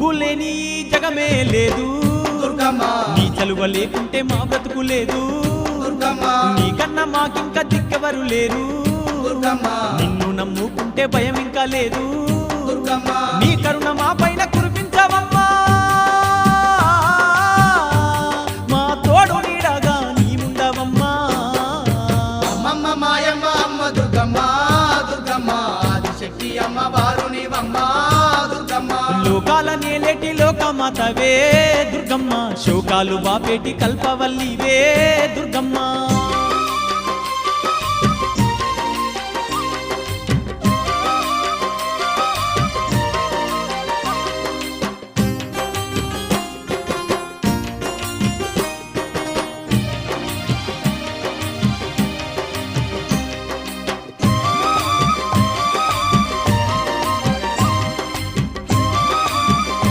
నువ్వు లేని జగమే లేదు దుర్గమ్మ నీ చలువ లేకుంటే మా బ్రతుకు లేదు దుర్గమ్మ నీకన్నా మాకింక దిక్కెవరు లేరు దుర్గమ్మ నిన్ను నమ్ముకుంటే భయం ఇంకా లేదు దుర్గమ్మ నీ కరుణ మా పైన కురిపించవమ్మా మా తోడు నీడగా నీవుండవమ్మా అమ్మమ్మ మాయమ్మ అమ్మ దుర్గమ్మ దుర్గమ్మ ఆదిశక్తి అమ్మ వారు నీవమ్మ దుర్గమ్మ లోకాల నేలేటి లోకమాతవే దుర్గమ్మ శోకాలు బాపేటి కల్పవల్లివే దుర్గమ్మ